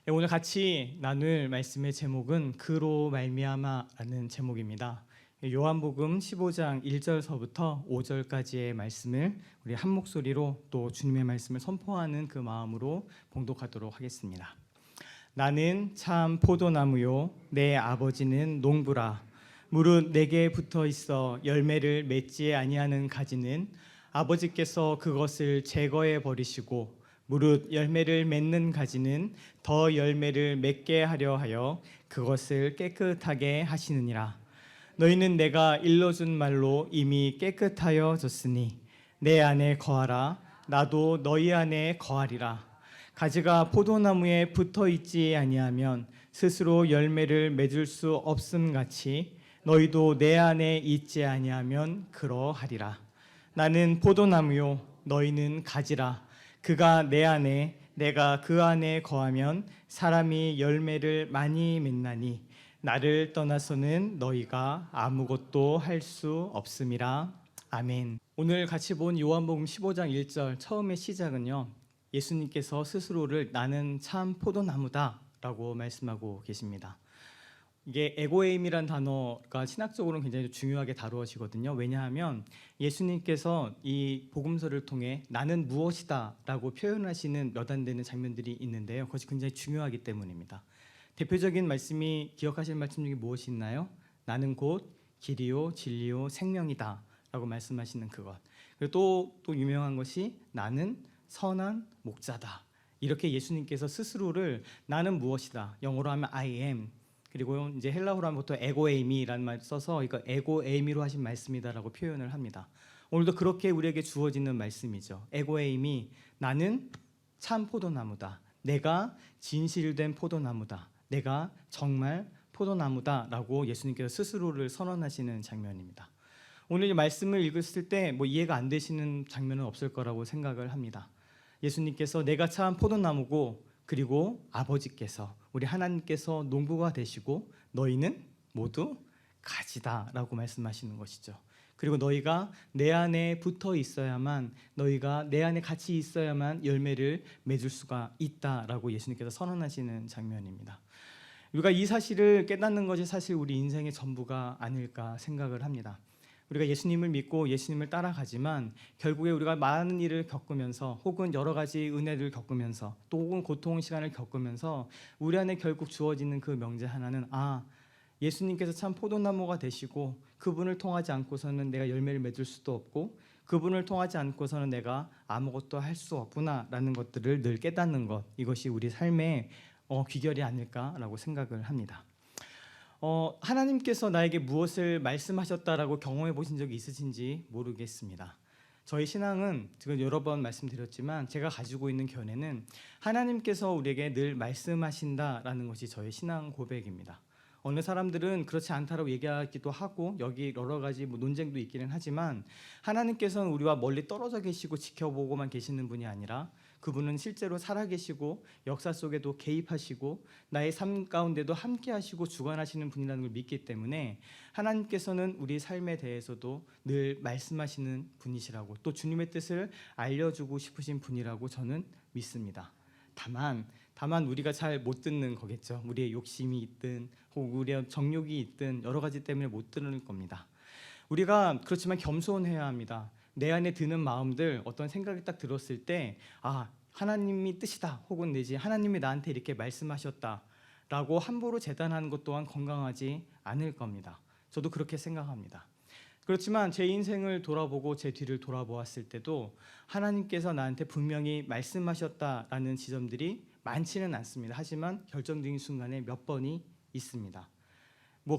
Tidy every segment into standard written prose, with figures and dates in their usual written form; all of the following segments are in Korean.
오늘 같이 나눌 말씀의 제목은 그로 말미암아라는 제목입니다. 요한복음 15장 1절서부터 5절까지의 말씀을 우리 한 목소리로 또 주님의 말씀을 선포하는 그 마음으로 봉독하도록 하겠습니다. 나는 참 포도나무요 내 아버지는 농부라. 무릇 내게 붙어 있어 열매를 맺지 아니하는 가지는 아버지께서 그것을 제거해 버리시고 무릇 열매를 맺는 가지는 더 열매를 맺게 하려 하여 그것을 깨끗하게 하시느니라. 너희는 내가 일러준 말로 이미 깨끗하여 졌으니 내 안에 거하라. 나도 너희 안에 거하리라. 가지가 포도나무에 붙어 있지 아니하면 스스로 열매를 맺을 수 없음 같이 너희도 내 안에 있지 아니하면 그러하리라. 나는 포도나무요 너희는 가지라. 그가 내 안에 내가 그 안에 거하면 사람이 열매를 많이 맺나니 나를 떠나서는 너희가 아무것도 할 수 없음이라. 아멘. 오늘 같이 본 요한복음 15장 1절 처음의 시작은요, 예수님께서 스스로를 나는 참 포도나무다 라고 말씀하고 계십니다. 이게 에고에임이란 단어가 신학적으로는 굉장히 중요하게 다루어지거든요. 왜냐하면 예수님께서 이 복음서를 통해 나는 무엇이다 라고 표현하시는 몇 안 되는 장면들이 있는데요, 그것이 굉장히 중요하기 때문입니다. 대표적인 말씀이 기억하실 말씀 중에 무엇이 있나요? 나는 곧 길이요 진리요 생명이다 라고 말씀하시는 그것. 그리고 또 유명한 것이 나는 선한 목자다. 이렇게 예수님께서 스스로를 나는 무엇이다, 영어로 하면 I am, 그리고 이제 헬라어로 하면 보통 에고에이미라는 말 써서 이거 에고에이미로 하신 말씀이다라고 표현을 합니다. 오늘도 그렇게 우리에게 주어지는 말씀이죠. 에고에이미, 나는 참 포도나무다. 내가 진실된 포도나무다. 내가 정말 포도나무다라고 예수님께서 스스로를 선언하시는 장면입니다. 오늘 이 말씀을 읽었을 때 이해가 안 되시는 장면은 없을 거라고 생각을 합니다. 예수님께서 내가 참 포도나무고, 그리고 아버지께서, 우리 하나님께서 농부가 되시고 너희는 모두 가지다라고 말씀하시는 것이죠. 그리고 너희가 내 안에 붙어 있어야만, 너희가 내 안에 같이 있어야만 열매를 맺을 수가 있다라고 예수님께서 선언하시는 장면입니다. 우리가 이 사실을 깨닫는 것이 사실 우리 인생의 전부가 아닐까 생각을 합니다. 우리가 예수님을 믿고 예수님을 따라가지만 결국에 우리가 많은 일을 겪으면서, 혹은 여러 가지 은혜를 겪으면서, 또 혹은 고통의 시간을 겪으면서 우리 안에 결국 주어지는 그 명제 하나는, 예수님께서 참 포도나무가 되시고 그분을 통하지 않고서는 내가 열매를 맺을 수도 없고, 그분을 통하지 않고서는 내가 아무것도 할 수 없구나라는 것들을 늘 깨닫는 것, 이것이 우리 삶의 귀결이 아닐까라고 생각을 합니다. 하나님께서 나에게 무엇을 말씀하셨다라고 경험해 보신 적이 있으신지 모르겠습니다. 저희 신앙은 지금 여러 번 말씀드렸지만 제가 가지고 있는 견해는 하나님께서 우리에게 늘 말씀하신다라는 것이 저의 신앙 고백입니다. 어느 사람들은 그렇지 않다라고 얘기하기도 하고 여기 여러 가지 논쟁도 있기는 하지만, 하나님께서는 우리와 멀리 떨어져 계시고 지켜보고만 계시는 분이 아니라 그분은 실제로 살아계시고 역사 속에도 개입하시고 나의 삶 가운데도 함께 하시고 주관하시는 분이라는 걸 믿기 때문에 하나님께서는 우리 삶에 대해서도 늘 말씀하시는 분이시라고, 또 주님의 뜻을 알려주고 싶으신 분이라고 저는 믿습니다. 다만 우리가 잘 못 듣는 거겠죠. 우리의 욕심이 있든 혹은 우리의 정욕이 있든 여러 가지 때문에 못 듣는 겁니다. 우리가 그렇지만 겸손해야 합니다. 내 안에 드는 마음들, 어떤 생각이 딱 들었을 때 하나님이 뜻이다, 혹은 내지 하나님이 나한테 이렇게 말씀하셨다 라고 함부로 재단하는 것 또한 건강하지 않을 겁니다. 저도 그렇게 생각합니다. 그렇지만 제 인생을 돌아보고 제 뒤를 돌아보았을 때도 하나님께서 나한테 분명히 말씀하셨다라는 지점들이 많지는 않습니다. 하지만 결정적인 순간에 몇 번이 있습니다.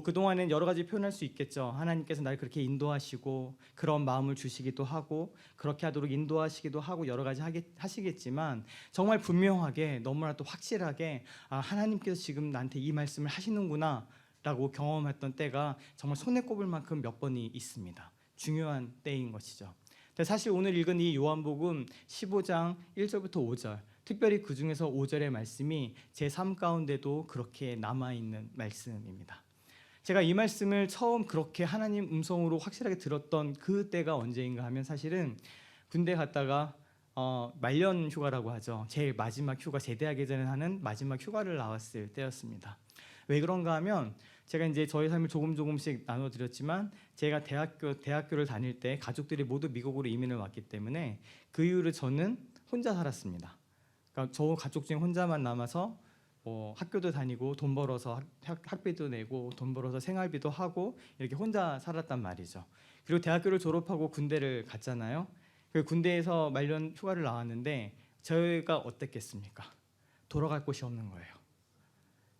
그동안엔 여러 가지 표현할 수 있겠죠. 하나님께서 나를 그렇게 인도하시고 그런 마음을 주시기도 하고 그렇게 하도록 인도하시기도 하고 여러 가지 하시겠지만, 정말 분명하게, 너무나 또 확실하게 하나님께서 지금 나한테 이 말씀을 하시는구나 라고 경험했던 때가 정말 손에 꼽을 만큼 몇 번이 있습니다. 중요한 때인 것이죠. 사실 오늘 읽은 이 요한복음 15장 1절부터 5절, 특별히 그 중에서 5절의 말씀이 제 삶 가운데도 그렇게 남아있는 말씀입니다. 제가 이 말씀을 처음 그렇게 하나님 음성으로 확실하게 들었던 그 때가 언제인가 하면, 사실은 군대 갔다가 말년 휴가라고 하죠. 제일 마지막 휴가, 제대하기 전에 하는 마지막 휴가를 나왔을 때였습니다. 왜 그런가 하면 제가 이제 저의 삶을 조금씩 나눠드렸지만 제가 대학교를 다닐 때 가족들이 모두 미국으로 이민을 왔기 때문에 그 이후로 저는 혼자 살았습니다. 그러니까 저 가족 중에 혼자만 남아서 학교도 다니고 돈 벌어서 학비도 내고 돈 벌어서 생활비도 하고 이렇게 혼자 살았단 말이죠. 그리고 대학교를 졸업하고 군대를 갔잖아요. 그 군대에서 말년 휴가를 나왔는데 저희가 어땠겠습니까? 돌아갈 곳이 없는 거예요.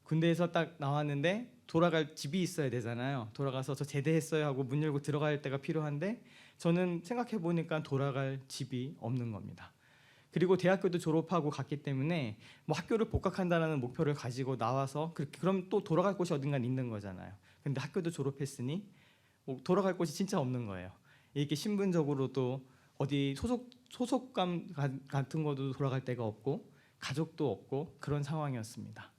군대에서 딱 나왔는데 돌아갈 집이 있어야 되잖아요. 돌아가서 저 제대했어요 하고 문 열고 들어갈 때가 필요한데 저는 생각해 보니까 돌아갈 집이 없는 겁니다. 그리고 대학교도 졸업하고 갔기 때문에 뭐 학교를 복학한다는 목표를 가지고 나와서 그럼 또 돌아갈 곳이 어딘가 있는 거잖아요. 근데 학교도 졸업했으니 뭐 돌아갈 곳이 진짜 없는 거예요. 이렇게 신분적으로도 어디 소속감 같은 것도 돌아갈 데가 없고 가족도 없고 그런 상황이었습니다.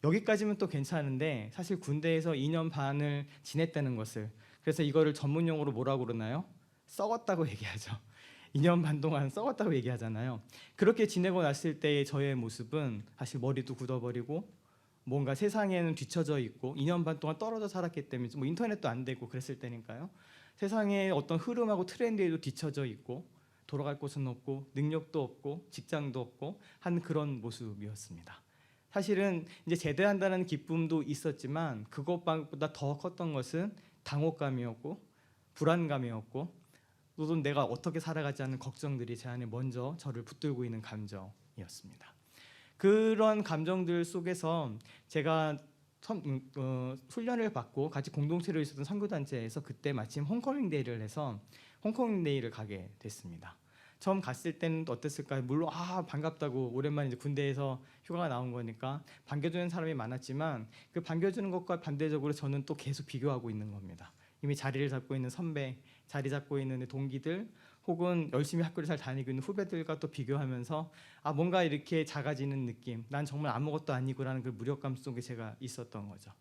여기까지면 또 괜찮은데 사실 군대에서 2년 반을 지냈다는 것을, 그래서 이거를 전문 용어로 뭐라고 그러나요? 썩었다고 얘기하죠. 2년 반 동안 썩었다고 얘기하잖아요. 그렇게 지내고 났을 때의 저의 모습은 사실 머리도 굳어버리고 뭔가 세상에는 뒤처져 있고 2년 반 동안 떨어져 살았기 때문에 뭐 인터넷도 안 되고 그랬을 때니까요. 세상의 어떤 흐름하고 트렌드에도 뒤처져 있고 돌아갈 곳은 없고 능력도 없고 직장도 없고 한 그런 모습이었습니다. 사실은 이제 제대한다는 기쁨도 있었지만 그것보다 더 컸던 것은 당혹감이었고 불안감이었고 또 내가 어떻게 살아가지 않는 걱정들이 제 안에 먼저 저를 붙들고 있는 감정이었습니다. 그런 감정들 속에서 제가 훈련을 받고 같이 공동체로 있었던 선교단체에서 그때 마침 홈커밍 데이를 해서 홈커밍 데이를 가게 됐습니다. 처음 갔을 때는 어땠을까요? 물론 반갑다고, 오랜만에 이제 군대에서 휴가가 나온 거니까 반겨주는 사람이 많았지만 그 반겨주는 것과 반대적으로 저는 또 계속 비교하고 있는 겁니다. 이미 자리를 잡고 있는 선배, 자리 잡고 있는 동기들, 혹은 열심히 학교를 잘 다니고 있는 후배들과 또 비교하면서 뭔가 이렇게 작아지는 느낌, 난 정말 아무것도 아니고라는 그 무력감 속에 제가 있었던 거죠.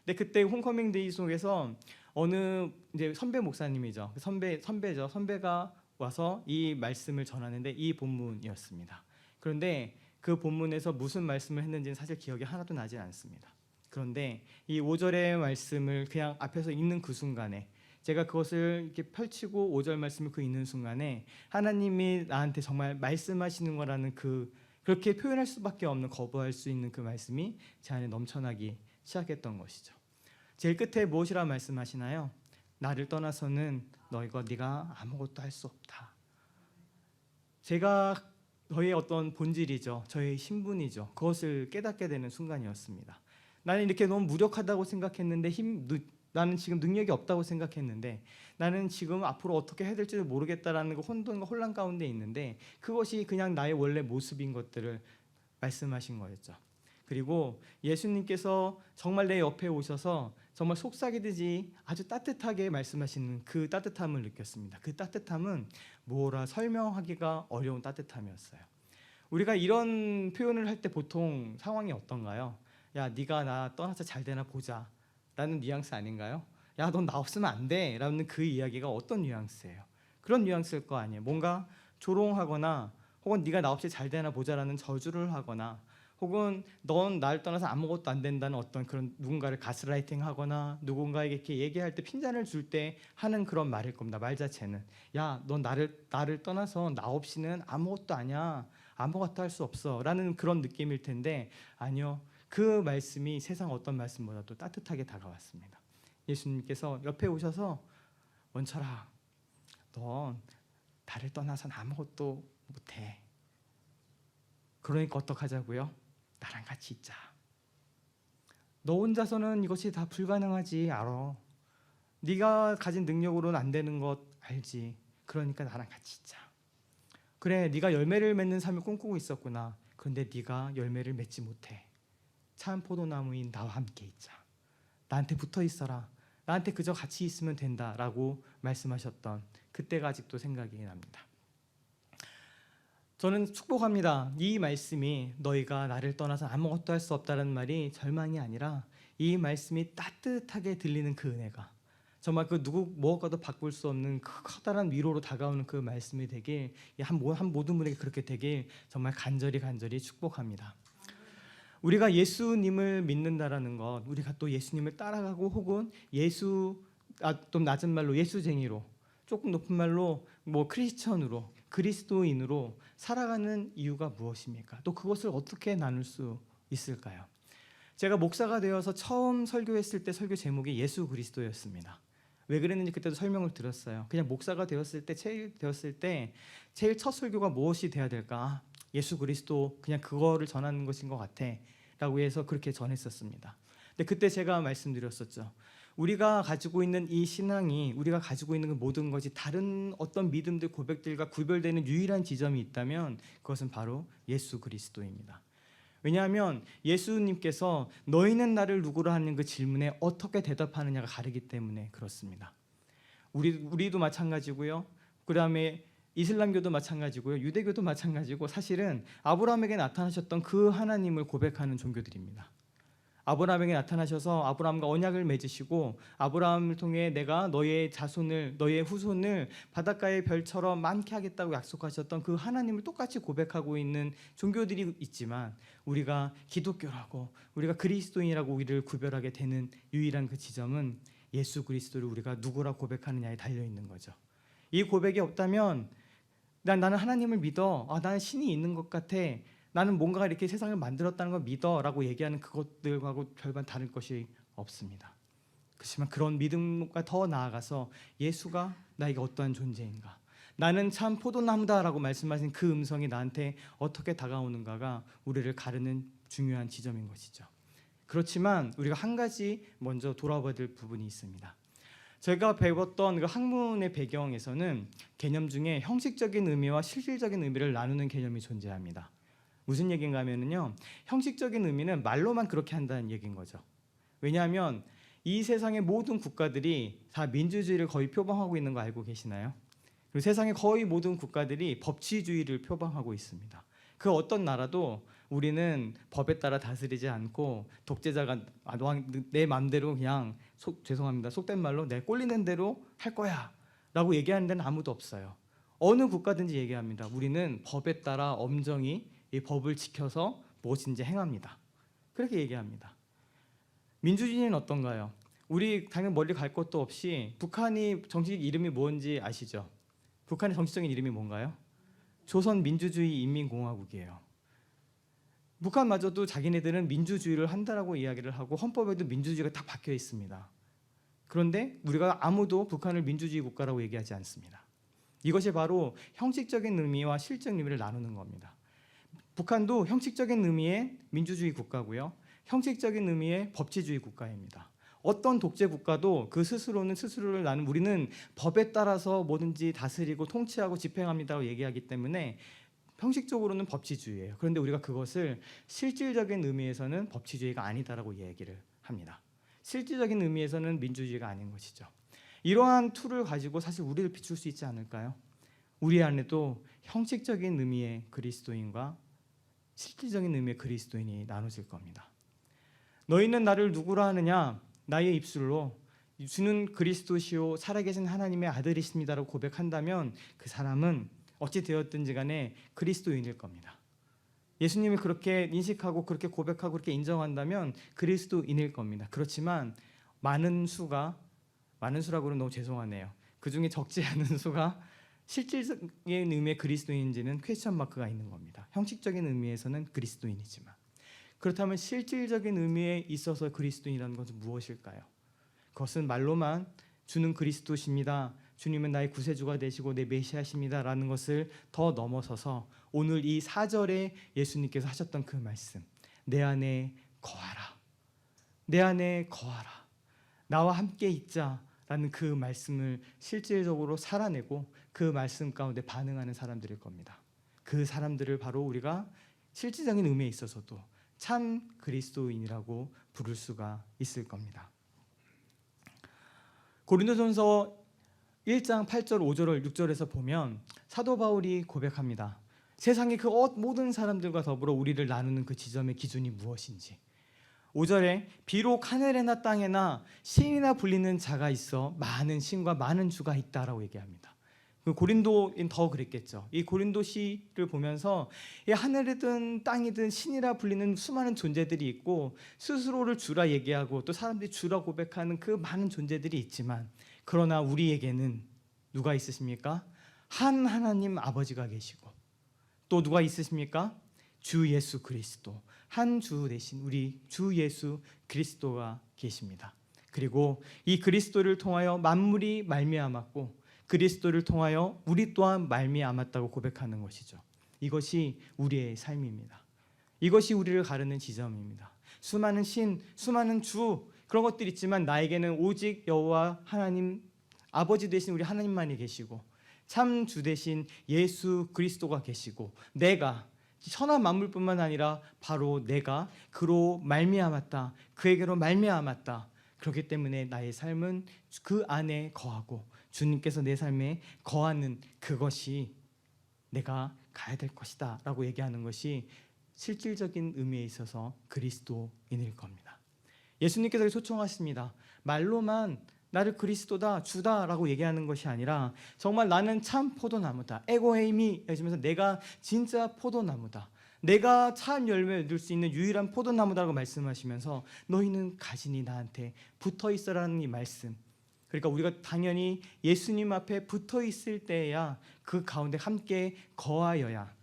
근데 그때 홈커밍 데이 속에서 어느 이제 선배 목사님이죠. 선배죠. 선배가 와서 이 말씀을 전하는데 이 본문이었습니다. 그런데 그 본문에서 무슨 말씀을 했는지는 사실 기억이 하나도 나지 않습니다. 그런데 이 5절의 말씀을 그냥 앞에서 읽는 그 순간에 제가 그것을 이렇게 펼치고 5절 말씀을 읽는 순간에 하나님이 나한테 정말 말씀하시는 거라는 그렇게 표현할 수밖에 없는, 거부할 수 있는 그 말씀이 제 안에 넘쳐나기 시작했던 것이죠. 제일 끝에 무엇이라 말씀하시나요? 나를 떠나서는 네가 아무것도 할 수 없다. 제가 저의 어떤 본질이죠, 저의 신분이죠, 그것을 깨닫게 되는 순간이었습니다. 나는 이렇게 너무 무력하다고 생각했는데 나는 지금 능력이 없다고 생각했는데 나는 지금 앞으로 어떻게 해야 될지도 모르겠다라는 그 혼돈과 혼란 가운데 있는데 그것이 그냥 나의 원래 모습인 것들을 말씀하신 거였죠. 그리고 예수님께서 정말 내 옆에 오셔서 정말 속삭이듯이 아주 따뜻하게 말씀하시는 그 따뜻함을 느꼈습니다. 그 따뜻함은 뭐라 설명하기가 어려운 따뜻함이었어요. 우리가 이런 표현을 할 때 보통 상황이 어떤가요? 야, 네가 나 떠나서 잘 되나 보자 라는 뉘앙스 아닌가요? 야, 넌 나 없으면 안 돼 라는 그 이야기가 어떤 뉘앙스예요? 그런 뉘앙스일 거 아니에요. 뭔가 조롱하거나 혹은 네가 나 없이 잘 되나 보자라는 저주를 하거나 혹은 넌 나를 떠나서 아무것도 안 된다는 어떤 그런 누군가를 가스라이팅하거나 누군가에게 이렇게 얘기할 때 핀잔을 줄 때 하는 그런 말일 겁니다. 말 자체는 야, 넌 나를 떠나서 나 없이는 아무것도 아니야, 아무것도 할 수 없어 라는 그런 느낌일 텐데 아니요, 그 말씀이 세상 어떤 말씀보다도 따뜻하게 다가왔습니다. 예수님께서 옆에 오셔서 원철아, 넌 나를 떠나서는 아무것도 못해. 그러니까 어떡하자고요? 나랑 같이 있자. 너 혼자서는 이것이 다 불가능하지, 알아. 네가 가진 능력으로는 안 되는 것 알지. 그러니까 나랑 같이 있자. 그래, 네가 열매를 맺는 삶을 꿈꾸고 있었구나. 그런데 네가 열매를 맺지 못해. 참 포도나무인 나와 함께 있자. 나한테 붙어 있어라. 나한테 그저 같이 있으면 된다라고 말씀하셨던 그때가 아직도 생각이 납니다. 저는 축복합니다. 이 말씀이 너희가 나를 떠나서 아무것도 할 수 없다는 말이 절망이 아니라 이 말씀이 따뜻하게 들리는 그 은혜가, 정말 그 누구 무엇과도 바꿀 수 없는 그 커다란 위로로 다가오는 그 말씀이 되길, 한 모든 분에게 그렇게 되길 정말 간절히 축복합니다. 우리가 예수님을 믿는다라는 것, 우리가 또 예수님을 따라가고 혹은 좀 낮은 말로 예수쟁이로, 조금 높은 말로 크리스천으로, 그리스도인으로 살아가는 이유가 무엇입니까? 또 그것을 어떻게 나눌 수 있을까요? 제가 목사가 되어서 처음 설교했을 때 설교 제목이 예수 그리스도였습니다. 왜 그랬는지 그때도 설명을 드렸어요. 그냥 목사가 되었을 때 제일 첫 설교가 무엇이 돼야 될까? 예수 그리스도, 그냥 그거를 전하는 것인 것 같아 라고 해서 그렇게 전했었습니다. 근데 그때 제가 말씀드렸었죠. 우리가 가지고 있는 이 신앙이, 우리가 가지고 있는 그 모든 것이 다른 어떤 믿음들, 고백들과 구별되는 유일한 지점이 있다면 그것은 바로 예수 그리스도입니다. 왜냐하면 예수님께서 너희는 나를 누구로 하는 그 질문에 어떻게 대답하느냐가 다르기 때문에 그렇습니다. 우리도 마찬가지고요. 그다음에 이슬람교도 마찬가지고요. 유대교도 마찬가지고, 사실은 아브라함에게 나타나셨던 그 하나님을 고백하는 종교들입니다. 아브라함에게 나타나셔서 아브라함과 언약을 맺으시고, 아브라함을 통해 내가 너의 자손을, 너의 후손을 바닷가의 별처럼 많게 하겠다고 약속하셨던 그 하나님을 똑같이 고백하고 있는 종교들이 있지만, 우리가 기독교라고, 우리가 그리스도인이라고 우리를 구별하게 되는 유일한 그 지점은 예수 그리스도를 우리가 누구라 고백하느냐에 달려 있는 거죠. 이 고백이 없다면 나는 하나님을 믿어, 나는 신이 있는 것 같아, 나는 뭔가 이렇게 세상을 만들었다는 걸 믿어 라고 얘기하는 그것들하고 별반 다를 것이 없습니다. 그렇지만 그런 믿음과 더 나아가서 예수가 나에게 어떠한 존재인가, 나는 참 포도나무다 라고 말씀하신 그 음성이 나한테 어떻게 다가오는가가 우리를 가르는 중요한 지점인 것이죠. 그렇지만 우리가 한 가지 먼저 돌아봐야 될 부분이 있습니다. 제가 배웠던 그 학문의 배경에서는 개념 중에 형식적인 의미와 실질적인 의미를 나누는 개념이 존재합니다. 무슨 얘기인가 하면요, 형식적인 의미는 말로만 그렇게 한다는 얘기인 거죠. 왜냐하면 이 세상의 모든 국가들이 다 민주주의를 거의 표방하고 있는 거 알고 계시나요? 그리고 세상의 거의 모든 국가들이 법치주의를 표방하고 있습니다. 그 어떤 나라도 우리는 법에 따라 다스리지 않고 독재자가 내 마음대로 그냥 죄송합니다, 속된 말로 내 꼴리는 대로 할 거야 라고 얘기하는 데는 아무도 없어요. 어느 국가든지 얘기합니다. 우리는 법에 따라 엄정히 이 법을 지켜서 무엇인지 행합니다. 그렇게 얘기합니다. 민주주의는 어떤가요? 우리 당연히 멀리 갈 것도 없이 북한이 정식 이름이 뭔지 아시죠? 북한의 정치적인 이름이 뭔가요? 조선민주주의인민공화국이에요. 북한마저도 자기네들은 민주주의를 한다라고 이야기를 하고 헌법에도 민주주의가 딱 박혀 있습니다. 그런데 우리가 아무도 북한을 민주주의 국가라고 얘기하지 않습니다. 이것이 바로 형식적인 의미와 실적 의미를 나누는 겁니다. 북한도 형식적인 의미의 민주주의 국가고요, 형식적인 의미의 법치주의 국가입니다. 어떤 독재 국가도 그 스스로는 스스로를 우리는 법에 따라서 뭐든지 다스리고 통치하고 집행합니다라고 얘기하기 때문에 형식적으로는 법치주의예요. 그런데 우리가 그것을 실질적인 의미에서는 법치주의가 아니다라고 얘기를 합니다. 실질적인 의미에서는 민주주의가 아닌 것이죠. 이러한 툴을 가지고 사실 우리를 비출 수 있지 않을까요? 우리 안에도 형식적인 의미의 그리스도인과 실질적인 의미의 그리스도인이 나눠질 겁니다. 너희는 나를 누구라 하느냐? 나의 입술로 주는 그리스도시요 살아계신 하나님의 아들이십니다라고 고백한다면 그 사람은 어찌 되었든지 간에 그리스도인일 겁니다. 예수님이 그렇게 인식하고 그렇게 고백하고 그렇게 인정한다면 그리스도인일 겁니다. 그렇지만 많은 수라고는 너무 죄송하네요. 그 중에 적지 않은 수가 실질적인 의미의 그리스도인인지는 퀘스천 마크가 있는 겁니다. 형식적인 의미에서는 그리스도인이지만, 그렇다면 실질적인 의미에 있어서 그리스도인이라는 것은 무엇일까요? 그것은 말로만 주는 그리스도십니다, 주님은 나의 구세주가 되시고 내 메시아십니다 라는 것을 더 넘어서서 오늘 이 4절에 예수님께서 하셨던 그 말씀, 내 안에 거하라, 내 안에 거하라, 나와 함께 있자 라는 그 말씀을 실질적으로 살아내고 그 말씀 가운데 반응하는 사람들일 겁니다. 그 사람들을 바로 우리가 실질적인 의미에 있어서도 참 그리스도인이라고 부를 수가 있을 겁니다. 고린도전서 1장 8절, 5절, 6절에서 보면 사도 바울이 고백합니다. 세상의 그 모든 사람들과 더불어 우리를 나누는 그 지점의 기준이 무엇인지, 5절에 비록 하늘에나 땅에나 신이나 불리는 자가 있어 많은 신과 많은 주가 있다라고 얘기합니다. 그 고린도인 더 그랬겠죠. 이 고린도시를 보면서 이 하늘이든 땅이든 신이라 불리는 수많은 존재들이 있고 스스로를 주라 얘기하고 또 사람들이 주라 고백하는 그 많은 존재들이 있지만 그러나 우리에게는 누가 있으십니까? 한 하나님 아버지가 계시고 또 누가 있으십니까? 주 예수 그리스도, 한 주 대신 우리 주 예수 그리스도가 계십니다. 그리고 이 그리스도를 통하여 만물이 말미암았고 그리스도를 통하여 우리 또한 말미암았다고 고백하는 것이죠. 이것이 우리의 삶입니다. 이것이 우리를 가르는 지점입니다. 수많은 신, 수많은 주 그런 것들이 있지만 나에게는 오직 여호와 하나님 아버지 되신 우리 하나님만이 계시고 참 주 되신 예수 그리스도가 계시고 내가 천하 만물뿐만 아니라 바로 내가 그로 말미암았다. 그에게로 말미암았다. 그렇기 때문에 나의 삶은 그 안에 거하고 주님께서 내 삶에 거하는 그것이 내가 가야 될 것이다 라고 얘기하는 것이 실질적인 의미에 있어서 그리스도인일 겁니다. 예수님께서 초청하십니다. 말로만 나를 그리스도다 주다라고 얘기하는 것이 아니라 정말 나는 참 포도나무다. 에고헤이미 해주면서 내가 진짜 포도나무다. 내가 참 열매를 얻을 수 있는 유일한 포도나무다라고 말씀하시면서 너희는 가지니 나한테 붙어 있어라는 이 말씀. 그러니까 우리가 당연히 예수님 앞에 붙어 있을 때야 그 가운데 함께 거하여야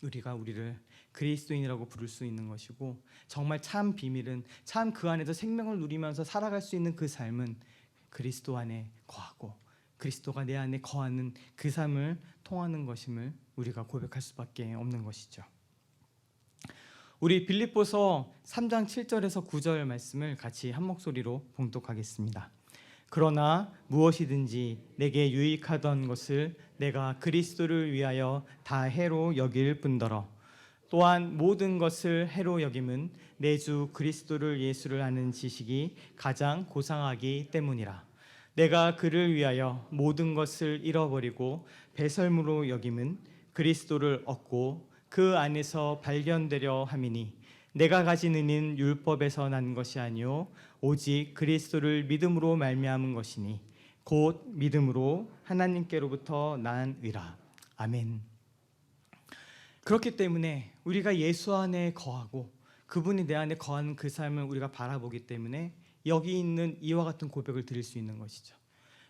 우리가 우리를 그리스도인이라고 부를 수 있는 것이고 정말 참 비밀은 참 그 안에서 생명을 누리면서 살아갈 수 있는 그 삶은 그리스도 안에 거하고 그리스도가 내 안에 거하는 그 삶을 통하는 것임을 우리가 고백할 수밖에 없는 것이죠. 우리 빌립보서 3장 7절에서 9절 말씀을 같이 한 목소리로 봉독하겠습니다. 그러나 무엇이든지 내게 유익하던 것을 내가 그리스도를 위하여 다 해로 여길 뿐더러 또한 모든 것을 해로 여김은 내 주 그리스도를 예수를 아는 지식이 가장 고상하기 때문이라. 내가 그를 위하여 모든 것을 잃어버리고 배설물로 여김은 그리스도를 얻고 그 안에서 발견되려 함이니 내가 가진 의는 율법에서 난 것이 아니요 오직 그리스도를 믿음으로 말미암은 것이니 곧 믿음으로 하나님께로부터 난 의라. 아멘. 그렇기 때문에 우리가 예수 안에 거하고 그분이 내 안에 거하는 그 삶을 우리가 바라보기 때문에 여기 있는 이와 같은 고백을 드릴 수 있는 것이죠.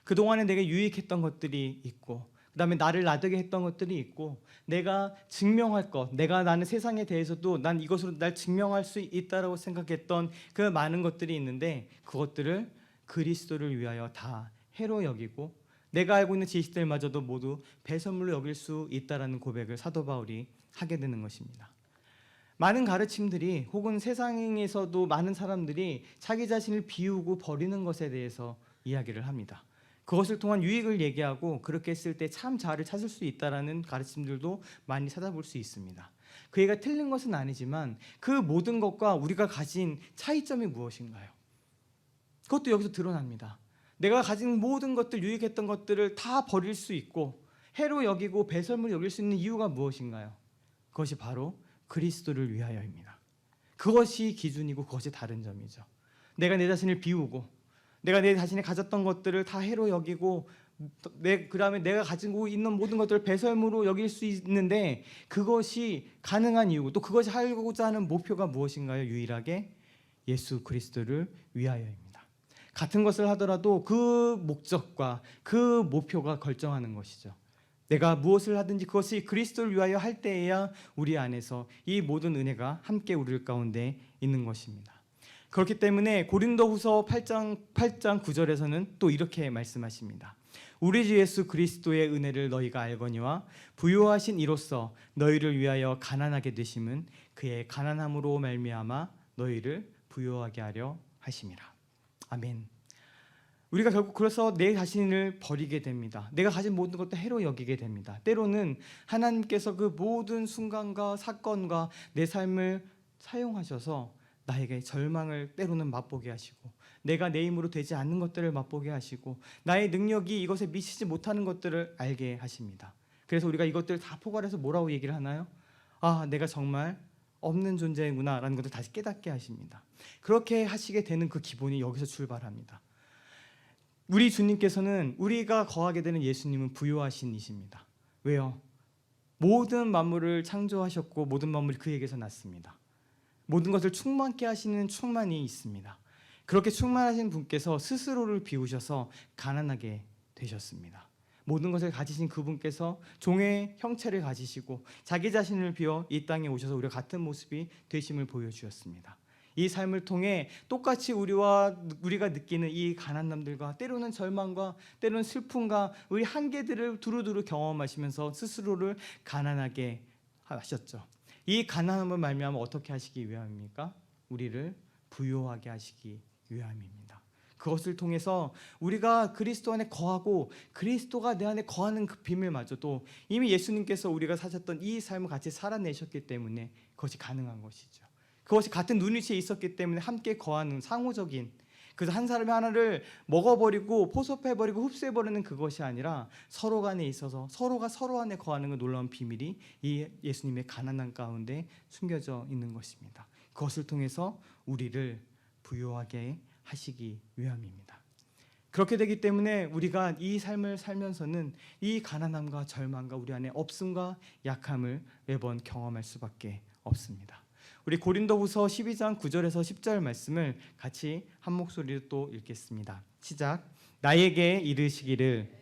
그동안에 내게 유익했던 것들이 있고 그다음에 나를 나되게 했던 것들이 있고 내가 증명할 것, 나는 세상에 대해서도 난 이것으로 날 증명할 수 있다라고 생각했던 그 많은 것들이 있는데 그것들을 그리스도를 위하여 다 해로 여기고 내가 알고 있는 지식들마저도 모두 배설물로 여길 수 있다라는 고백을 사도 바울이 하게 되는 것입니다. 많은 가르침들이 혹은 세상에서도 많은 사람들이 자기 자신을 비우고 버리는 것에 대해서 이야기를 합니다. 그것을 통한 유익을 얘기하고 그렇게 했을 때 참 자아를 찾을 수 있다라는 가르침들도 많이 찾아볼 수 있습니다. 그 얘기가 틀린 것은 아니지만 그 모든 것과 우리가 가진 차이점이 무엇인가요? 그것도 여기서 드러납니다. 내가 가진 모든 것들, 유익했던 것들을 다 버릴 수 있고 해로 여기고 배설물로 여길 수 있는 이유가 무엇인가요? 그것이 바로 그리스도를 위하여입니다. 그것이 기준이고 그것이 다른 점이죠. 내가 내 자신을 비우고 내가 내 자신이 가졌던 것들을 다 해로 여기고 그다음에 내가 가지고 있는 모든 것들을 배설물로 여길 수 있는데 그것이 가능한 이유 또 그것이 하고자 하는 목표가 무엇인가요? 유일하게 예수 그리스도를 위하여입니다. 같은 것을 하더라도 그 목적과 그 목표가 결정하는 것이죠. 내가 무엇을 하든지 그것이 그리스도를 위하여 할 때에야 우리 안에서 이 모든 은혜가 함께 우리 가운데 있는 것입니다. 그렇기 때문에 고린도후서 8장 9절에서는 또 이렇게 말씀하십니다. 우리 주 예수 그리스도의 은혜를 너희가 알거니와 부요하신 이로써 너희를 위하여 가난하게 되심은 그의 가난함으로 말미암아 너희를 부요하게 하려 하심이라. 아멘. 우리가 결국 그래서 내 자신을 버리게 됩니다. 내가 가진 모든 것도 해로 여기게 됩니다. 때로는 하나님께서 그 모든 순간과 사건과 내 삶을 사용하셔서 나에게 절망을 때로는 맛보게 하시고 내가 내 힘으로 되지 않는 것들을 맛보게 하시고 나의 능력이 이것에 미치지 못하는 것들을 알게 하십니다. 그래서 우리가 이것들을 다 포괄해서 뭐라고 얘기를 하나요? 아, 내가 정말 없는 존재구나라는 것을 다시 깨닫게 하십니다. 그렇게 하시게 되는 그 기본이 여기서 출발합니다. 우리 주님께서는 우리가 거하게 되는 예수님은 부요하신 이십니다. 왜요? 모든 만물을 창조하셨고 모든 만물이 그에게서 났습니다. 모든 것을 충만케 하시는 충만이 있습니다. 그렇게 충만하신 분께서 스스로를 비우셔서 가난하게 되셨습니다. 모든 것을 가지신 그분께서 종의 형체를 가지시고 자기 자신을 비워 이 땅에 오셔서 우리가 같은 모습이 되심을 보여주셨습니다. 이 삶을 통해 똑같이 우리가 느끼는 이 가난함들과 때로는 절망과 때로는 슬픔과 우리 한계들을 두루두루 경험하시면서 스스로를 가난하게 하셨죠. 이 가난함을 말미암아 어떻게 하시기 위함입니까? 우리를 부요하게 하시기 위함입니다. 그것을 통해서 우리가 그리스도 안에 거하고 그리스도가 내 안에 거하는 그 비밀마저도 이미 예수님께서 우리가 사셨던 이 삶을 같이 살아내셨기 때문에 그것이 가능한 것이죠. 그것이 같은 눈위치에 있었기 때문에 함께 거하는 상호적인, 그래서 한 사람이 하나를 먹어버리고 포섭해버리고 흡수해버리는 그것이 아니라 서로 간에 있어서 서로가 서로 안에 거하는 그 놀라운 비밀이 이 예수님의 가난한 가운데 숨겨져 있는 것입니다. 그것을 통해서 우리를 부요하게 하시기 위함입니다. 그렇게 되기 때문에 우리가 이 삶을 살면서는 이 가난함과 절망과 우리 안에 없음과 약함을 매번 경험할 수밖에 없습니다. 우리 고린도후서 12장 9절에서 10절 말씀을 같이 한 목소리로 또 읽겠습니다. 시작. 나에게 이르시기를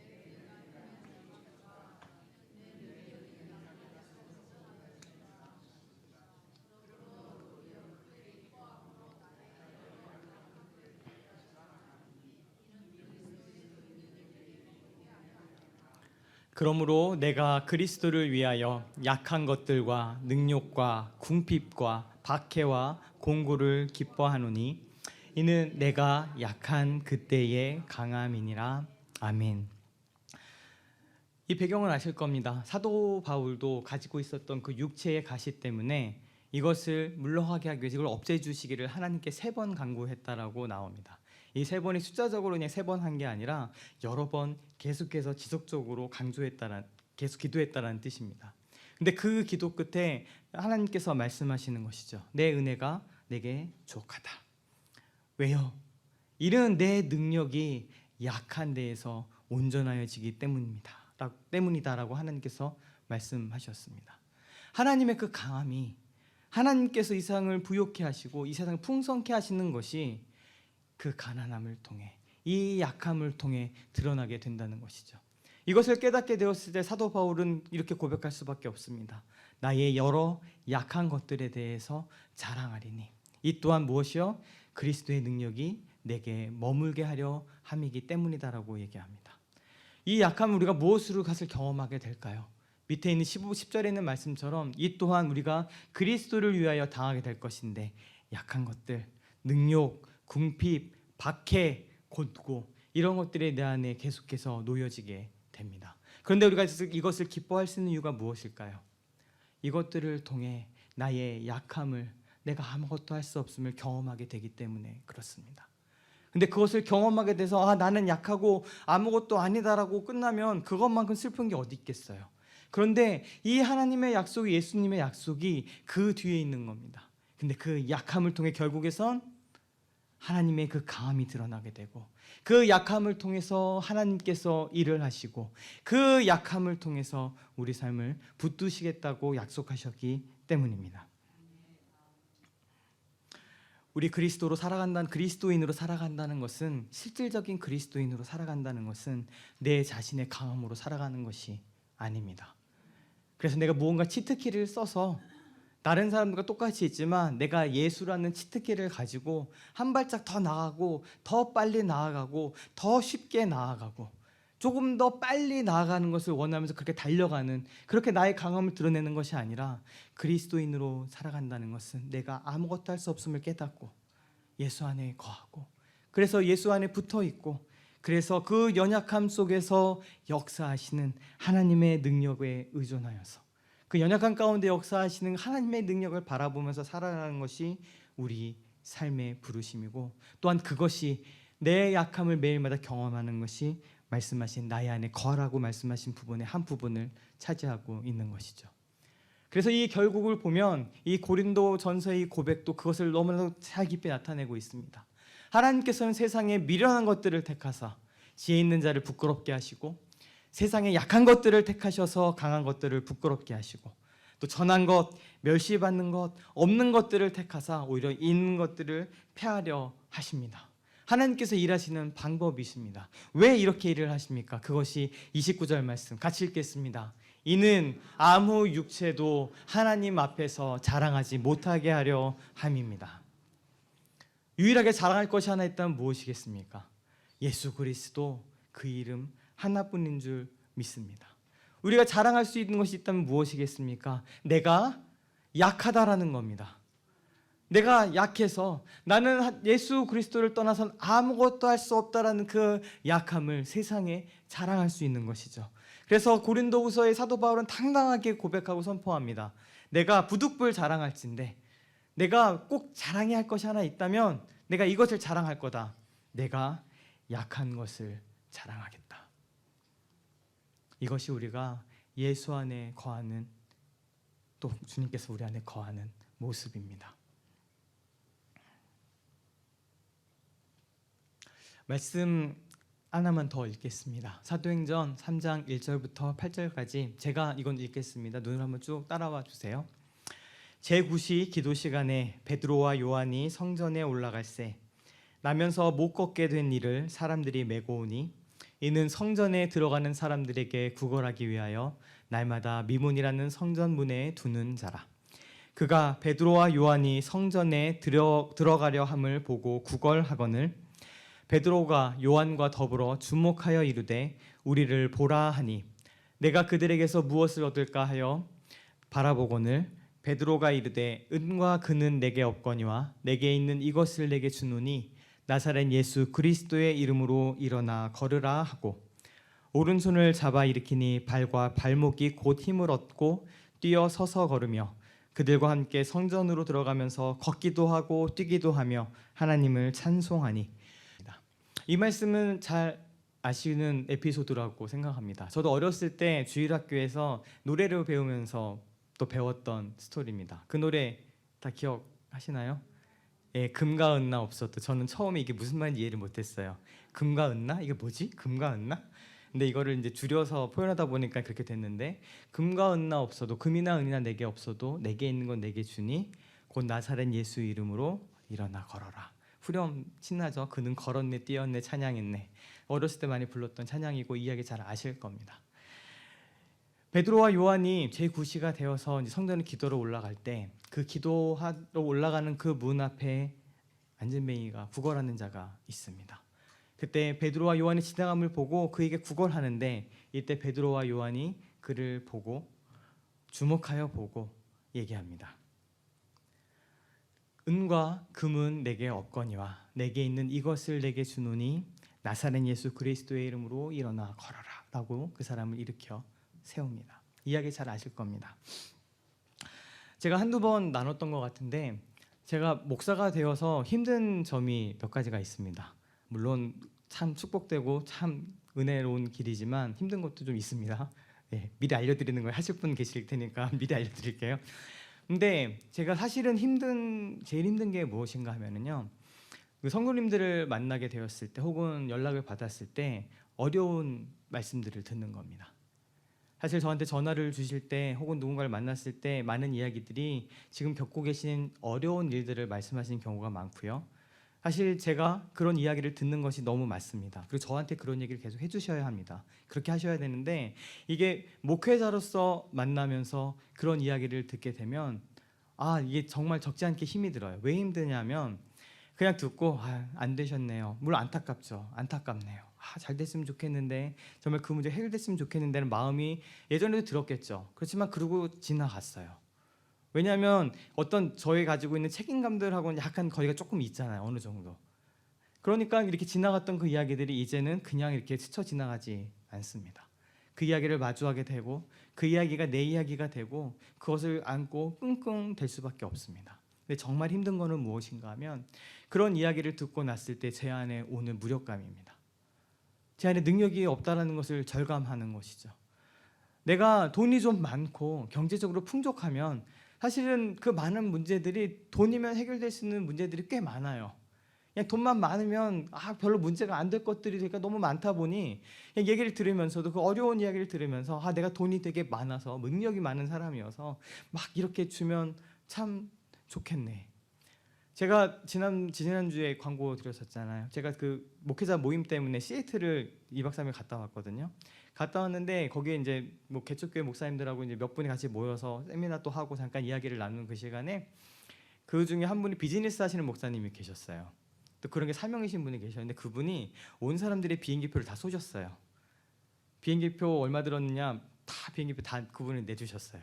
그러므로 내가 그리스도를 위하여 약한 것들과 능욕과 궁핍과 박해와 공고를 기뻐하노니 이는 내가 약한 그때의 강함이니라. 아멘. 이 배경을 아실 겁니다. 사도 바울도 가지고 있었던 그 육체의 가시 때문에 이것을 물러가게 하기 위해서 이걸 없애주시기를 하나님께 3번 간구했다라고 나옵니다. 이 3번이 숫자적으로 그냥 3번 한 게 아니라 여러 번 계속해서 지속적으로 계속 기도했다라는 뜻입니다. 근데 그 기도 끝에 하나님께서 말씀하시는 것이죠. 내 은혜가 내게 족하다. 왜요? 이는 내 능력이 약한 데에서 온전하여지기 때문이다라고 하나님께서 말씀하셨습니다. 하나님의 그 강함이, 하나님께서 이 세상을 부요케 하시고 이 세상을 풍성케 하시는 것이 그 가난함을 통해, 이 약함을 통해 드러나게 된다는 것이죠. 이것을 깨닫게 되었을 때 사도 바울은 이렇게 고백할 수밖에 없습니다. 나의 여러 약한 것들에 대해서 자랑하리니 이 또한 무엇이요? 그리스도의 능력이 내게 머물게 하려 함이기 때문이다라고 얘기합니다. 이 약함을 우리가 무엇으로 것을 경험하게 될까요? 밑에 있는 10절에 있는 말씀처럼 이 또한 우리가 그리스도를 위하여 당하게 될 것인데 약한 것들, 능욕, 궁핍, 박해, 곧고 이런 것들이 내 안에 계속해서 놓여지게 됩니다. 그런데 우리가 이것을 기뻐할 수 있는 이유가 무엇일까요? 이것들을 통해 나의 약함을, 내가 아무것도 할 수 없음을 경험하게 되기 때문에 그렇습니다. 근데 그것을 경험하게 돼서 나는 약하고 아무것도 아니다라고 끝나면 그것만큼 슬픈 게 어디 있겠어요. 그런데 이 하나님의 약속이, 예수님의 약속이 그 뒤에 있는 겁니다. 근데 그 약함을 통해 결국에선 하나님의 그 강함이 드러나게 되고 그 약함을 통해서 하나님께서 일을 하시고 그 약함을 통해서 우리 삶을 붙드시겠다고 약속하셨기 때문입니다. 우리 그리스도인으로 살아간다는 것은, 실질적인 그리스도인으로 살아간다는 것은 내 자신의 강함으로 살아가는 것이 아닙니다. 그래서 내가 무언가 치트키를 써서 다른 사람들과 똑같이 있지만 내가 예수라는 치트키를 가지고 한 발짝 더 나아가고 더 빨리 나아가고 더 쉽게 나아가고 조금 더 빨리 나아가는 것을 원하면서 그렇게 달려가는, 그렇게 나의 강함을 드러내는 것이 아니라 그리스도인으로 살아간다는 것은 내가 아무것도 할 수 없음을 깨닫고 예수 안에 거하고 그래서 예수 안에 붙어있고 그래서 그 연약함 속에서 역사하시는 하나님의 능력에 의존하여서 그 연약한 가운데 역사하시는 하나님의 능력을 바라보면서 살아가는 것이 우리 삶의 부르심이고 또한 그것이 내 약함을 매일마다 경험하는 것이 말씀하신 나의 안에 거하라고 말씀하신 부분의 한 부분을 차지하고 있는 것이죠. 그래서 이 결국을 보면 이 고린도 전서의 고백도 그것을 너무나도 잘 깊이 나타내고 있습니다. 하나님께서는 세상에 미련한 것들을 택하사 지혜 있는 자를 부끄럽게 하시고, 세상에 약한 것들을 택하셔서 강한 것들을 부끄럽게 하시고, 또 전한 것, 멸시받는 것, 없는 것들을 택하사 오히려 있는 것들을 폐하려 하십니다. 하나님께서 일하시는 방법이십니다. 왜 이렇게 일을 하십니까? 그것이 29절 말씀 같이 읽겠습니다. 이는 아무 육체도 하나님 앞에서 자랑하지 못하게 하려 함입니다. 유일하게 자랑할 것이 하나 있다면 무엇이겠습니까? 예수 그리스도, 그 이름 하나뿐인 줄 믿습니다. 우리가 자랑할 수 있는 것이 있다면 무엇이겠습니까? 내가 약하다라는 겁니다. 내가 약해서 나는 예수 그리스도를 떠나선 아무것도 할 수 없다라는 그 약함을 세상에 자랑할 수 있는 것이죠. 그래서 고린도후서의 사도 바울은 당당하게 고백하고 선포합니다. 내가 부득불 자랑할진대, 내가 꼭 자랑해야 할 것이 하나 있다면 내가 이것을 자랑할 거다. 내가 약한 것을 자랑하겠다. 이것이 우리가 예수 안에 거하는, 또 주님께서 우리 안에 거하는 모습입니다. 말씀 하나만 더 읽겠습니다. 사도행전 3장 1절부터 8절까지 제가 이건 읽겠습니다. 눈을 한번 쭉 따라와 주세요. 제9시 기도 시간에 베드로와 요한이 성전에 올라갈새 나면서 못 걷게 된 이를 사람들이 메고 오니, 이는 성전에 들어가는 사람들에게 구걸하기 위하여 날마다 미문이라는 성전 문에 두는 자라. 그가 베드로와 요한이 성전에 들어가려 함을 보고 구걸하거늘 베드로가 요한과 더불어 주목하여 이르되 우리를 보라 하니, 내가 그들에게서 무엇을 얻을까 하여 바라보거늘 베드로가 이르되 은과 금은 내게 없거니와 내게 있는 이것을 내게 주노니 나사렛 예수 그리스도의 이름으로 일어나 걸으라 하고, 오른손을 잡아 일으키니 발과 발목이 곧 힘을 얻고 뛰어 서서 걸으며 그들과 함께 성전으로 들어가면서 걷기도 하고 뛰기도 하며 하나님을 찬송하니. 이 말씀은 잘 아시는 에피소드라고 생각합니다. 저도 어렸을 때 주일학교에서 노래를 배우면서 또 배웠던 스토리입니다. 그 노래 다 기억하시나요? 예, 금과 은나 없어도. 저는 처음에 이게 무슨 말인지 이해를 못했어요. 금과 은나? 이게 뭐지? 금과 은나? 근데 이거를 이제 줄여서 표현하다 보니까 그렇게 됐는데, 금과 은나 없어도, 금이나 은이나 내게 없어도 내게 있는 건 내게 주니 곧 나사렛 예수 이름으로 일어나 걸어라. 후렴 신나죠? 그는 걸었네 뛰었네 찬양했네. 어렸을 때 많이 불렀던 찬양이고 이야기 잘 아실 겁니다. 베드로와 요한이 제9시가 되어서 이제 성전에 기도로 올라갈 때, 그 기도하러 올라가는 그 문 앞에 안진뱅이가 구걸하는 자가 있습니다. 그때 베드로와 요한이 지나감을 보고 그에게 구걸하는데, 이때 베드로와 요한이 그를 보고 주목하여 보고 얘기합니다. 은과 금은 내게 없거니와 내게 있는 이것을 내게 주노니 나사렛 예수 그리스도의 이름으로 일어나 걸어라 라고 그 사람을 일으켜 세웁니다. 이야기 잘 아실 겁니다. 제가 한두 번 나눴던 것 같은데, 제가 목사가 되어서 힘든 점이 몇 가지가 있습니다. 물론 참 축복되고 참 은혜로운 길이지만 힘든 것도 좀 있습니다. 네, 미리 알려드리는 거예요. 하실 분 계실 테니까 미리 알려드릴게요. 근데 제가 사실은 제일 힘든 게 무엇인가 하면은요, 그 성도님들을 만나게 되었을 때 혹은 연락을 받았을 때 어려운 말씀들을 듣는 겁니다. 사실 저한테 전화를 주실 때 혹은 누군가를 만났을 때 많은 이야기들이 지금 겪고 계신 어려운 일들을 말씀하시는 경우가 많고요. 사실 제가 그런 이야기를 듣는 것이 너무 맞습니다. 그리고 저한테 그런 얘기를 계속 해주셔야 합니다. 그렇게 하셔야 되는데, 이게 목회자로서 만나면서 그런 이야기를 듣게 되면 이게 정말 적지 않게 힘이 들어요. 왜 힘드냐면 그냥 듣고 안 되셨네요. 물론 안타깝죠. 안타깝네요. 잘 됐으면 좋겠는데, 정말 그 문제 해결됐으면 좋겠는데는 마음이 예전에도 들었겠죠. 그렇지만 그러고 지나갔어요. 왜냐하면 어떤 저희 가지고 있는 책임감들하고는 약간 거리가 조금 있잖아요. 어느 정도. 그러니까 이렇게 지나갔던 그 이야기들이 이제는 그냥 이렇게 스쳐 지나가지 않습니다. 그 이야기를 마주하게 되고 그 이야기가 내 이야기가 되고 그것을 안고 끙끙 댈 수밖에 없습니다. 근데 정말 힘든 거는 무엇인가 하면, 그런 이야기를 듣고 났을 때 제 안에 오는 무력감입니다. 제 안에 능력이 없다는 것을 절감하는 것이죠. 내가 돈이 좀 많고 경제적으로 풍족하면 사실은 그 많은 문제들이 돈이면 해결될 수 있는 문제들이 꽤 많아요. 그냥 돈만 많으면 별로 문제가 안 될 것들이 그러니까 너무 많다 보니 그냥 얘기를 들으면서도 그 어려운 이야기를 들으면서 내가 돈이 되게 많아서 능력이 많은 사람이어서 막 이렇게 주면 참 좋겠네. 제가 지난주에 광고 드렸었잖아요. 제가 그 목회자 모임 때문에 시애틀을 2박 3일 갔다 왔거든요. 갔다 왔는데 거기에 이제 뭐 개척교회 목사님들하고 이제 몇 분이 같이 모여서 세미나 또 하고 잠깐 이야기를 나누는 그 시간에 그 중에 한 분이 비즈니스 하시는 목사님이 계셨어요. 또 그런 게 사명이신 분이 계셨는데 그분이 온 사람들의 비행기표를 다 쏘셨어요. 비행기표 얼마 들었느냐 다 비행기표 다 그분이 내주셨어요.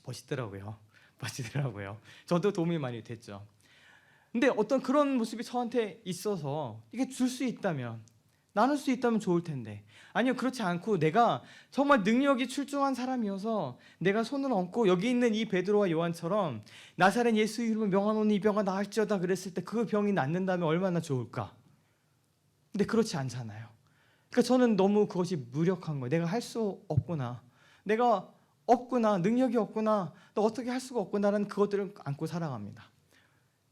멋있더라고요. 멋지더라고요. 저도 도움이 많이 됐죠. 근데 어떤 그런 모습이 저한테 있어서 이게 줄 수 있다면 나눌 수 있다면 좋을 텐데 아니요 그렇지 않고 내가 정말 능력이 출중한 사람이어서 내가 손을 얹고 여기 있는 이 베드로와 요한처럼 나사렛 예수 이름을 명하노니 이 병아 나을지어다 그랬을 때 그 병이 낫는다면 얼마나 좋을까. 근데 그렇지 않잖아요. 그러니까 저는 너무 그것이 무력한 거예요. 내가 할 수 없구나, 내가 없구나, 능력이 없구나, 너 어떻게 할 수가 없구나라는 그것들을 안고 살아갑니다.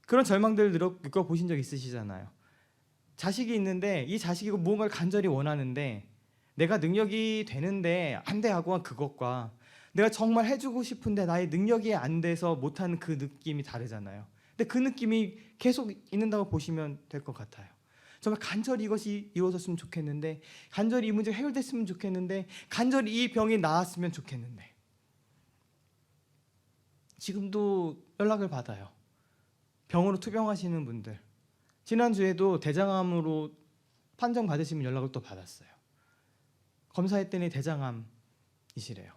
그런 절망들을 느껴보신 적 있으시잖아요. 자식이 있는데 이 자식이 무언가를 간절히 원하는데 내가 능력이 되는데 안 돼 하고 그것과 내가 정말 해주고 싶은데 나의 능력이 안 돼서 못하는 그 느낌이 다르잖아요. 근데 그 느낌이 계속 있는다고 보시면 될 것 같아요. 정말 간절히 이것이 이루어졌으면 좋겠는데, 간절히 이 문제가 해결됐으면 좋겠는데, 간절히 이 병이 나았으면 좋겠는데 지금도 연락을 받아요. 병으로 투병하시는 분들, 지난주에도 대장암으로 판정 받으시면 연락을 또 받았어요. 검사했더니 대장암이시래요.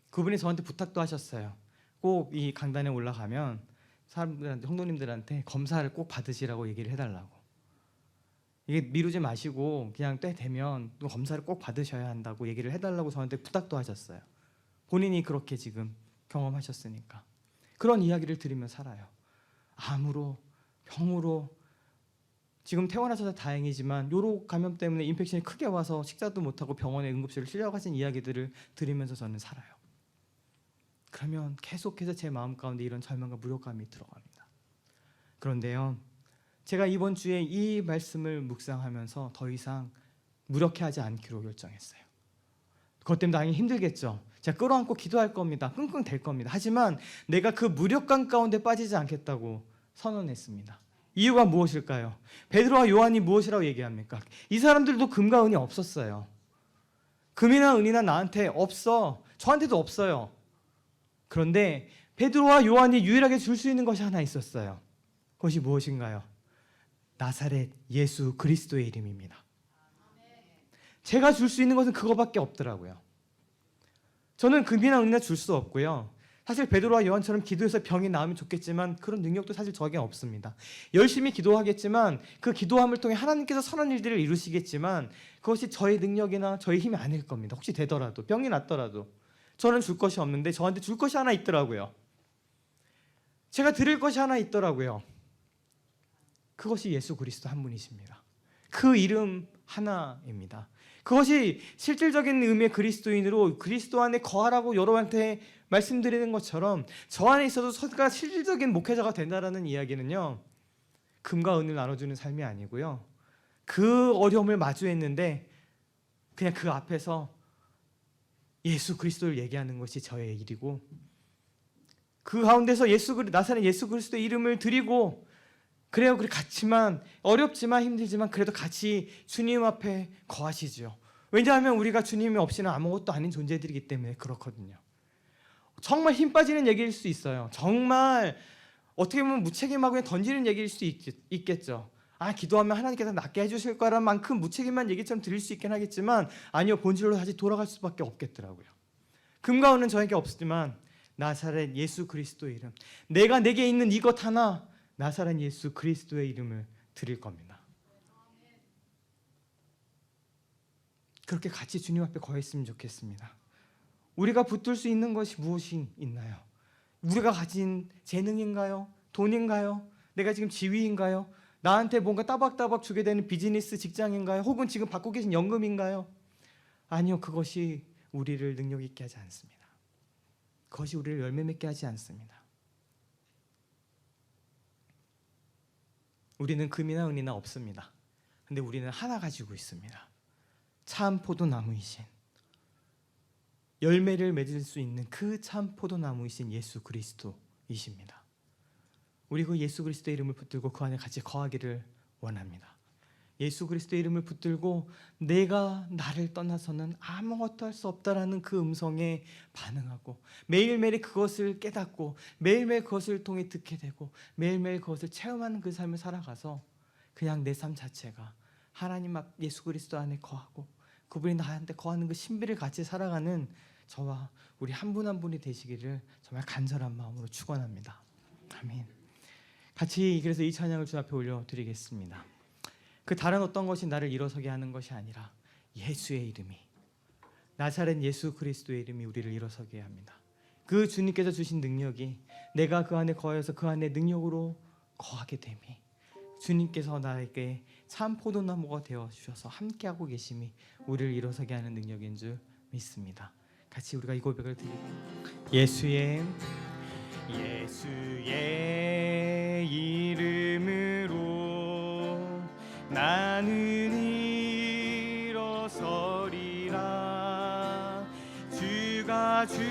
그분이 저한테 부탁도 하셨어요. 꼭 이 강단에 올라가면 사람들한테, 성도님들한테 검사를 꼭 받으시라고 얘기를 해달라고. 이게 미루지 마시고 그냥 때 되면 또 검사를 꼭 받으셔야 한다고 얘기를 해달라고 저한테 부탁도 하셨어요. 본인이 그렇게 지금 경험하셨으니까. 그런 이야기를 들으며 살아요. 암으로, 병으로, 지금 퇴원하셔서 다행이지만 요로 감염 때문에 인펙션이 크게 와서 식사도 못하고 병원에 응급실을 실려가신 이야기들을 들으면서 저는 살아요. 그러면 계속해서 제 마음 가운데 이런 절망과 무력감이 들어갑니다. 그런데요, 제가 이번 주에 이 말씀을 묵상하면서 더 이상 무력해하지 않기로 결정했어요. 그것 때문에 당연히 힘들겠죠. 제가 끌어안고 기도할 겁니다. 끙끙 댈 겁니다. 하지만 내가 그 무력감 가운데 빠지지 않겠다고 선언했습니다. 이유가 무엇일까요? 베드로와 요한이 무엇이라고 얘기합니까? 이 사람들도 금과 은이 없었어요. 금이나 은이나 나한테 없어. 저한테도 없어요. 그런데 베드로와 요한이 유일하게 줄 수 있는 것이 하나 있었어요. 그것이 무엇인가요? 나사렛 예수 그리스도의 이름입니다. 제가 줄 수 있는 것은 그거밖에 없더라고요. 저는 금이나 은이나 줄 수 없고요. 사실 베드로와 요한처럼 기도해서 병이 나으면 좋겠지만 그런 능력도 사실 저에게 없습니다. 열심히 기도하겠지만 그 기도함을 통해 하나님께서 선한 일들을 이루시겠지만 그것이 저의 능력이나 저의 힘이 아닐 겁니다. 혹시 되더라도, 병이 났더라도 저는 줄 것이 없는데 저한테 줄 것이 하나 있더라고요. 제가 드릴 것이 하나 있더라고요. 그것이 예수 그리스도 한 분이십니다. 그 이름 하나입니다. 그것이 실질적인 의미의 그리스도인으로 그리스도 안에 거하라고 여러분한테 말씀드리는 것처럼 저 안에 있어도 서가 실질적인 목회자가 된다라는 이야기는요, 금과 은을 나눠주는 삶이 아니고요, 그 어려움을 마주했는데 그냥 그 앞에서 예수 그리스도를 얘기하는 것이 저의 일이고, 그 가운데서 나사렛 예수 그리스도의 이름을 드리고, 그래요, 그래 같지만 어렵지만 힘들지만 그래도 같이 주님 앞에 거하시죠. 왜냐하면 우리가 주님이 없이는 아무것도 아닌 존재들이기 때문에 그렇거든요. 정말 힘 빠지는 얘기일 수 있어요. 정말 어떻게 보면 무책임하고 그냥 던지는 얘기일 수 있겠죠. 기도하면 하나님께서 낫게 해주실 거라는 만큼 무책임한 얘기처럼 들릴 수 있긴 하겠지만 아니요, 본질로 다시 돌아갈 수밖에 없겠더라고요. 금과 은은 저에게 없지만 나사렛 예수 그리스도의 이름, 내게 있는 이것 하나, 나사렛 예수 그리스도의 이름을 드릴 겁니다. 그렇게 같이 주님 앞에 거했으면 좋겠습니다. 우리가 붙들 수 있는 것이 무엇이 있나요? 우리가 가진 재능인가요? 돈인가요? 내가 지금 지위인가요? 나한테 뭔가 따박따박 주게 되는 비즈니스 직장인가요? 혹은 지금 받고 계신 연금인가요? 아니요, 그것이 우리를 능력 있게 하지 않습니다. 그것이 우리를 열매 맺게 하지 않습니다. 우리는 금이나 은이나 없습니다. 근데 우리는 하나 가지고 있습니다. 참 포도나무이신, 열매를 맺을 수 있는 그 참 포도나무이신 예수 그리스도이십니다. 우리 그 예수 그리스도의 이름을 붙들고 그 안에 같이 거하기를 원합니다. 예수 그리스도의 이름을 붙들고 내가 나를 떠나서는 아무것도 할 수 없다라는 그 음성에 반응하고 매일매일 그것을 깨닫고 매일매일 그것을 통해 듣게 되고 매일매일 그것을 체험하는 그 삶을 살아가서 그냥 내 삶 자체가 하나님 앞 예수 그리스도 안에 거하고 그분이 나한테 거하는 그 신비를 같이 살아가는 저와 우리 한 분 한 분이 되시기를 정말 간절한 마음으로 축원합니다. 아멘. 같이 그래서 이 찬양을 주 앞에 올려드리겠습니다. 그 다른 어떤 것이 나를 일어서게 하는 것이 아니라 예수의 이름이, 나사렛 예수 그리스도의 이름이 우리를 일어서게 합니다. 그 주님께서 주신 능력이 내가 그 안에 거해서 그 안에 능력으로 거하게 됨이 주님께서 나에게 참 포도나무가 되어 주셔서 함께하고 계심이 우리를 일어서게 하는 능력인 줄 믿습니다. 같이 우리가 이 고백을 드리고 예수의 이름으로 나는 일어서리라. 주가 주신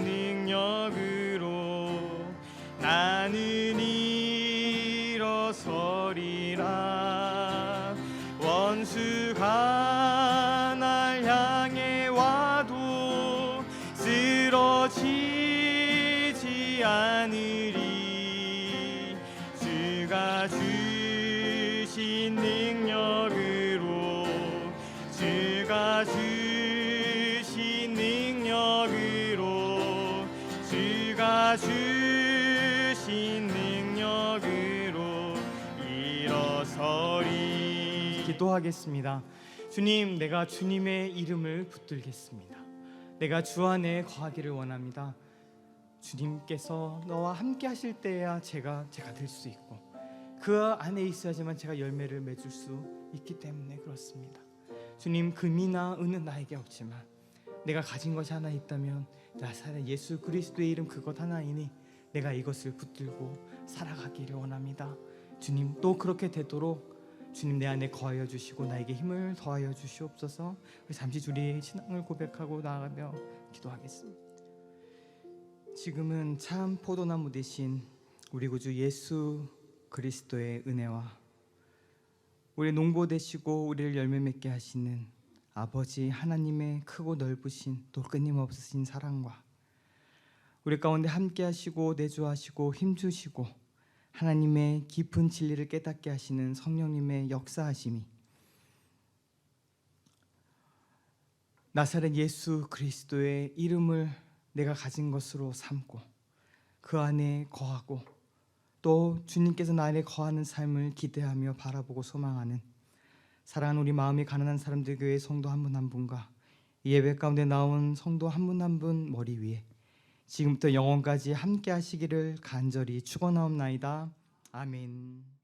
능력으로 나는 일어서리라. 원수가 날 향해 와도 쓰러지지 않으리. 주가 주신 능력으로 주가 주신 능력으로 주가 주신 능력으로 일어서리. 기도하겠습니다. 주님, 내가 주님의 이름을 붙들겠습니다. 내가 주 안에 거하기를 원합니다. 주님께서 너와 함께 하실 때야 제가 될 수 있고 그 안에 있어야지만 제가 열매를 맺을 수 있기 때문에 그렇습니다. 주님, 금이나 은은 나에게 없지만 내가 가진 것이 하나 있다면 나사렛 예수 그리스도의 이름 그것 하나이니 내가 이것을 붙들고 살아가기를 원합니다. 주님, 또 그렇게 되도록 주님 내 안에 거하여 주시고 나에게 힘을 더하여 주시옵소서. 우리 잠시 주의 신앙을 고백하고 나아가며 기도하겠습니다. 지금은 참 포도나무 되신 우리 구주 예수 그리스도의 은혜와 우리 농보 되시고 우리를 열매 맺게 하시는 아버지 하나님의 크고 넓으신 또 끊임없으신 사랑과 우리 가운데 함께 하시고 내주하시고 힘주시고 하나님의 깊은 진리를 깨닫게 하시는 성령님의 역사하심이 나사렛 예수 그리스도의 이름을 내가 가진 것으로 삼고 그 안에 거하고 또 주님께서 나 안에 거하는 삶을 기대하며 바라보고 소망하는 사랑하는 우리 마음이 가난한 사람들 교회 성도 한 분 한 분과 예배 가운데 나온 성도 한 분 한 분 머리 위에 지금부터 영원까지 함께 하시기를 간절히 축원하옵나이다. 아멘.